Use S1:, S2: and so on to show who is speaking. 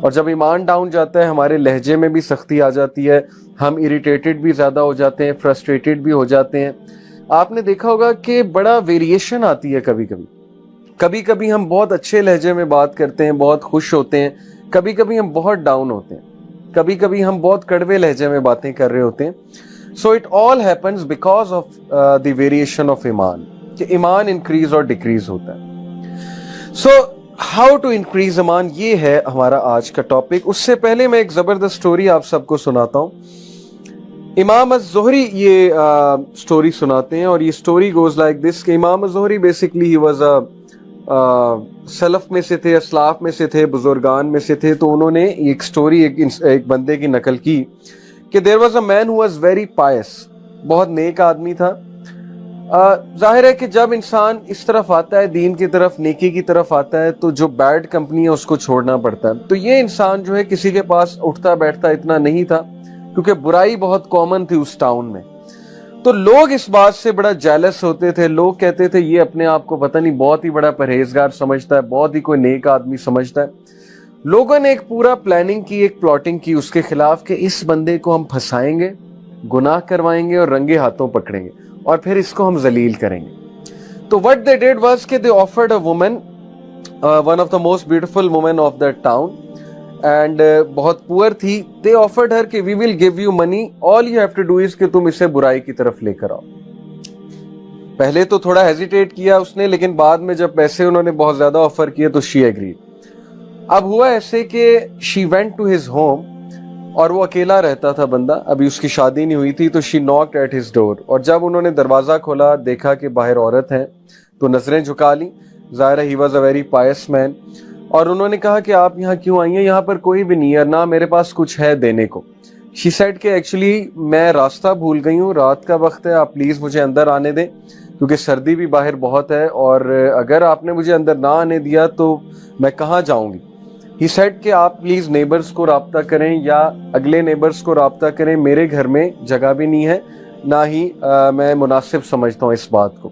S1: اور جب ایمان ڈاؤن جاتا ہے ہمارے لہجے میں بھی سختی آ جاتی ہے, ہم اریٹیٹڈ بھی زیادہ ہو جاتے ہیں, فرسٹریٹڈ بھی ہو جاتے ہیں. آپ نے دیکھا ہوگا کہ بڑا ویریشن آتی ہے کبھی کبھی ہم بہت اچھے لہجے میں بات کرتے ہیں, بہت خوش ہوتے ہیں, کبھی کبھی ہم بہت ڈاؤن ہوتے ہیں, کبھی کبھی ہم بہت کڑوے لہجے میں باتیں کر رہے ہوتے ہیں. So it all happens because of the variation of ایمان, کہ ایمان انکریز اور ڈیکریز ہوتا ہے. سو ہاؤ ٹو انکریز ایمان, یہ ہے ہمارا آج کا ٹاپک. اس سے پہلے میں ایک زبردست سٹوری آپ سب کو سناتا ہوں. امام الزہری یہ سٹوری سناتے ہیں, اور یہ سٹوری گوز لائک دس کہ امام الزہری بیسکلی ہی واز سلف میں سے تھے, اسلاف میں سے تھے, بزرگان میں سے تھے. تو انہوں نے ایک سٹوری ایک بندے کی نقل کی کہ there was a man who was very pious, بہت نیک آدمی تھا. ظاہر ہے کہ جب انسان اس طرف آتا ہے, دین کی طرف, نیکی کی طرف آتا ہے, تو جو بیڈ کمپنی ہے اس کو چھوڑنا پڑتا ہے. تو یہ انسان جو ہے کسی کے پاس اٹھتا بیٹھتا اتنا نہیں تھا, کیونکہ برائی بہت کامن تھی اس ٹاؤن میں. تو لوگ اس بات سے بڑا جیلس ہوتے تھے. لوگ کہتے تھے یہ اپنے آپ کو پتہ نہیں بہت ہی بڑا پرہیزگار سمجھتا ہے, بہت ہی کوئی نیک آدمی سمجھتا ہے. لوگوں نے ایک پورا پلاننگ کی, ایک پلاٹنگ کی اس کے خلاف کہ اس بندے کو ہم پھنسائیں گے, گناہ کروائیں گے اور رنگے ہاتھوں پکڑیں گے, اور پھر اس کو ہم ذلیل کریں گے. تو what they did was کہ they offered a woman, one of the most beautiful women of that town, and بہت پور تھی. they offered her کہ we will give you money, all you have to do is کہ تم اسے برائی کی طرف لے کر آؤ. پہلے تو تھوڑا ہیزیٹیٹ کیا اس نے, لیکن بعد میں جب پیسے انہوں نے بہت زیادہ آفر کیے تو she agreed. اب ہوا ایسے کہ she went to his home, اور وہ اکیلا رہتا تھا بندہ, ابھی اس کی شادی نہیں ہوئی تھی. تو she knocked at his door, اور جب انہوں نے دروازہ کھولا دیکھا کہ باہر عورت ہے تو نظریں جھکا لیں. ظاہر ہے he was a very pious man, اور انہوں نے کہا کہ آپ یہاں کیوں آئی ہیں, یہاں پر کوئی بھی نہیں ہے, نہ میرے پاس کچھ ہے دینے کو. she said کہ ایکچولی میں راستہ بھول گئی ہوں, رات کا وقت ہے, آپ پلیز مجھے اندر آنے دیں, کیونکہ سردی بھی باہر بہت ہے, اور اگر آپ نے مجھے اندر نہ آنے دیا تو میں کہاں جاؤں گی. He said کہ آپ پلیز نیبرز کو رابطہ کریں, یا اگلے نیبرز کو رابطہ کریں, میرے گھر میں جگہ بھی نہیں ہے, نہ ہی میں مناسب سمجھتا ہوں اس بات کو.